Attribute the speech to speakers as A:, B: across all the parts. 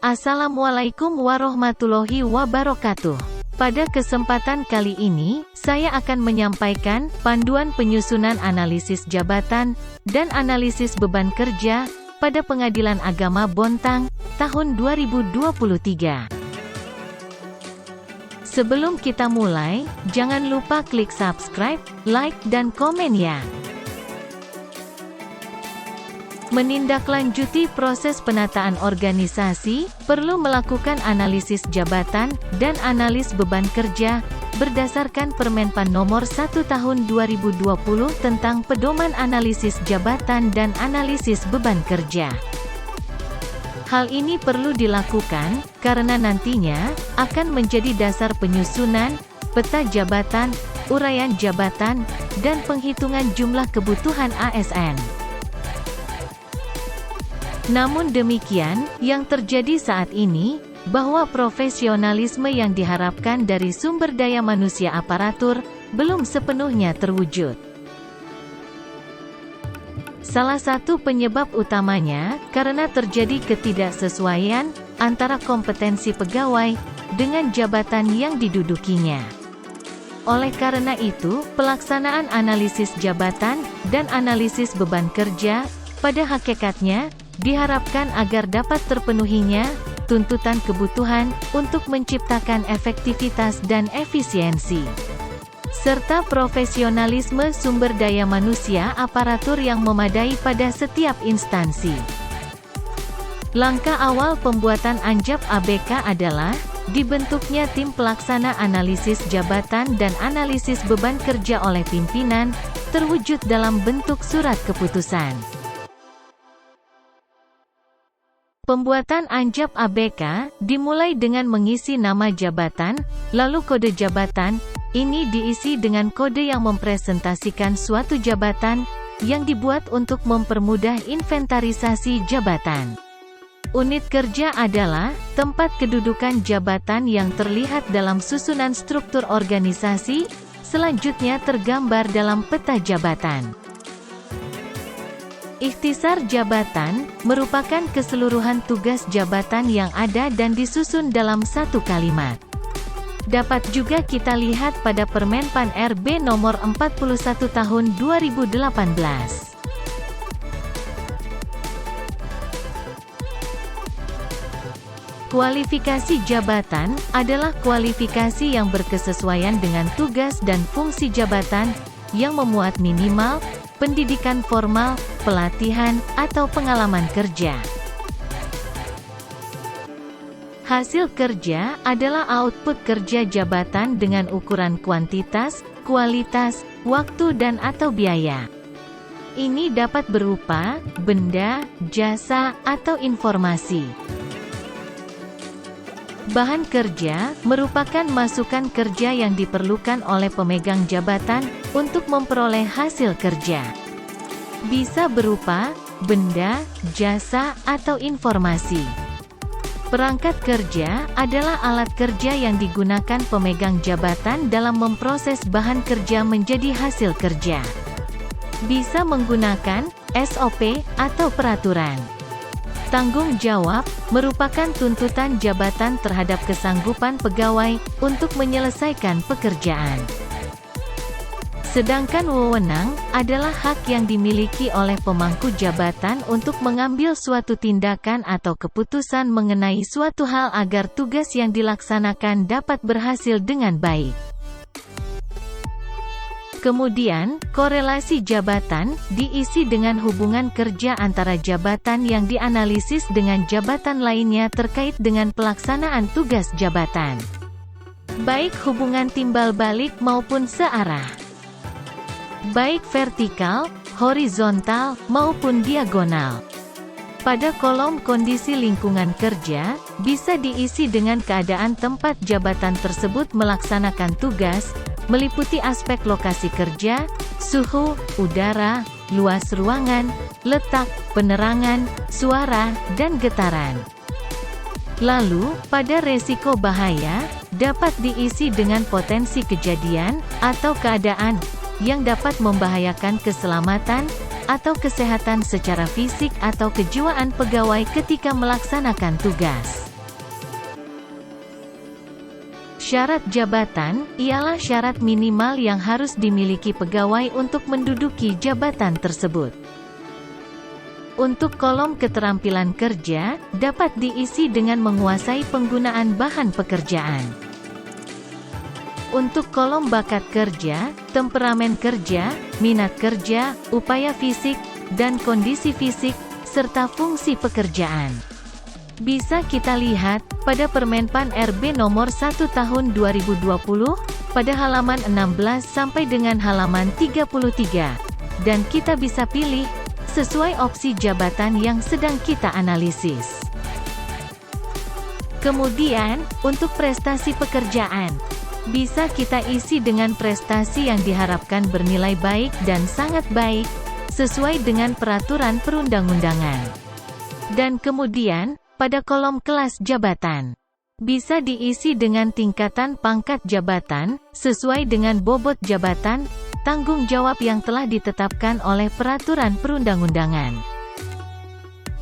A: Assalamualaikum warahmatullahi wabarakatuh. Pada kesempatan kali ini, saya akan menyampaikan panduan penyusunan analisis jabatan dan analisis beban kerja pada Pengadilan Agama Bontang tahun 2023. Sebelum kita mulai, jangan lupa klik subscribe, like, dan komen ya. Menindaklanjuti proses penataan organisasi, perlu melakukan analisis jabatan dan analis beban kerja berdasarkan Permenpan Nomor 1 Tahun 2020 tentang Pedoman Analisis Jabatan dan Analisis Beban Kerja. Hal ini perlu dilakukan karena nantinya akan menjadi dasar penyusunan peta jabatan, uraian jabatan, dan penghitungan jumlah kebutuhan ASN. Namun demikian, yang terjadi saat ini, bahwa profesionalisme yang diharapkan dari sumber daya manusia aparatur, belum sepenuhnya terwujud. Salah satu penyebab utamanya, karena terjadi ketidaksesuaian antara kompetensi pegawai dengan jabatan yang didudukinya. Oleh karena itu, pelaksanaan analisis jabatan dan analisis beban kerja, pada hakikatnya, diharapkan agar dapat terpenuhinya tuntutan kebutuhan untuk menciptakan efektivitas dan efisiensi, serta profesionalisme sumber daya manusia aparatur yang memadai pada setiap instansi. Langkah awal pembuatan Anjap ABK adalah dibentuknya tim pelaksana analisis jabatan dan analisis beban kerja oleh pimpinan, terwujud dalam bentuk surat keputusan. Pembuatan Anjap ABK dimulai dengan mengisi nama jabatan, lalu kode jabatan. Ini diisi dengan kode yang mempresentasikan suatu jabatan yang dibuat untuk mempermudah inventarisasi jabatan. Unit kerja adalah tempat kedudukan jabatan yang terlihat dalam susunan struktur organisasi, selanjutnya tergambar dalam peta jabatan. Ikhtisar jabatan merupakan keseluruhan tugas jabatan yang ada dan disusun dalam satu kalimat. Dapat juga kita lihat pada Permenpan RB nomor 41 tahun 2018. Kualifikasi jabatan adalah kualifikasi yang berkesesuaian dengan tugas dan fungsi jabatan yang memuat minimal pendidikan formal, pelatihan, atau pengalaman kerja. Hasil kerja adalah output kerja jabatan dengan ukuran kuantitas, kualitas, waktu dan/atau biaya. Ini dapat berupa benda, jasa, atau informasi. Bahan kerja merupakan masukan kerja yang diperlukan oleh pemegang jabatan untuk memperoleh hasil kerja. Bisa berupa benda, jasa, atau informasi. Perangkat kerja adalah alat kerja yang digunakan pemegang jabatan dalam memproses bahan kerja menjadi hasil kerja. Bisa menggunakan SOP atau peraturan. Tanggung jawab merupakan tuntutan jabatan terhadap kesanggupan pegawai untuk menyelesaikan pekerjaan. Sedangkan wewenang adalah hak yang dimiliki oleh pemangku jabatan untuk mengambil suatu tindakan atau keputusan mengenai suatu hal agar tugas yang dilaksanakan dapat berhasil dengan baik. Kemudian, korelasi jabatan diisi dengan hubungan kerja antara jabatan yang dianalisis dengan jabatan lainnya terkait dengan pelaksanaan tugas jabatan. Baik hubungan timbal balik maupun searah. Baik vertikal, horizontal, maupun diagonal. Pada kolom kondisi lingkungan kerja, bisa diisi dengan keadaan tempat jabatan tersebut melaksanakan tugas, meliputi aspek lokasi kerja, suhu, udara, luas ruangan, letak, penerangan, suara, dan getaran. Lalu, pada resiko bahaya, dapat diisi dengan potensi kejadian, atau keadaan, yang dapat membahayakan keselamatan, atau kesehatan secara fisik atau kejiwaan pegawai ketika melaksanakan tugas. Syarat jabatan ialah syarat minimal yang harus dimiliki pegawai untuk menduduki jabatan tersebut. Untuk kolom keterampilan kerja, dapat diisi dengan menguasai penggunaan bahan pekerjaan. Untuk kolom bakat kerja, temperamen kerja, minat kerja, upaya fisik, dan kondisi fisik, serta fungsi pekerjaan. Bisa kita lihat, pada Permenpan RB nomor 1 tahun 2020, pada halaman 16 sampai dengan halaman 33. Dan kita bisa pilih, sesuai opsi jabatan yang sedang kita analisis. Kemudian, untuk prestasi pekerjaan, bisa kita isi dengan prestasi yang diharapkan bernilai baik dan sangat baik, sesuai dengan peraturan perundang-undangan. Dan kemudian, pada kolom kelas jabatan, bisa diisi dengan tingkatan pangkat jabatan, sesuai dengan bobot jabatan, tanggung jawab yang telah ditetapkan oleh peraturan perundang-undangan.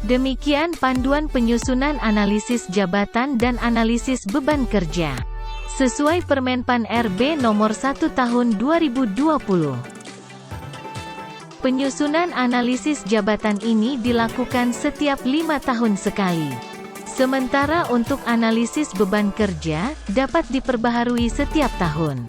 A: Demikian panduan penyusunan analisis jabatan dan analisis beban kerja, sesuai Permenpan RB nomor 1 tahun 2020. Penyusunan analisis jabatan ini dilakukan setiap 5 tahun sekali. Sementara untuk analisis beban kerja, dapat diperbaharui setiap tahun.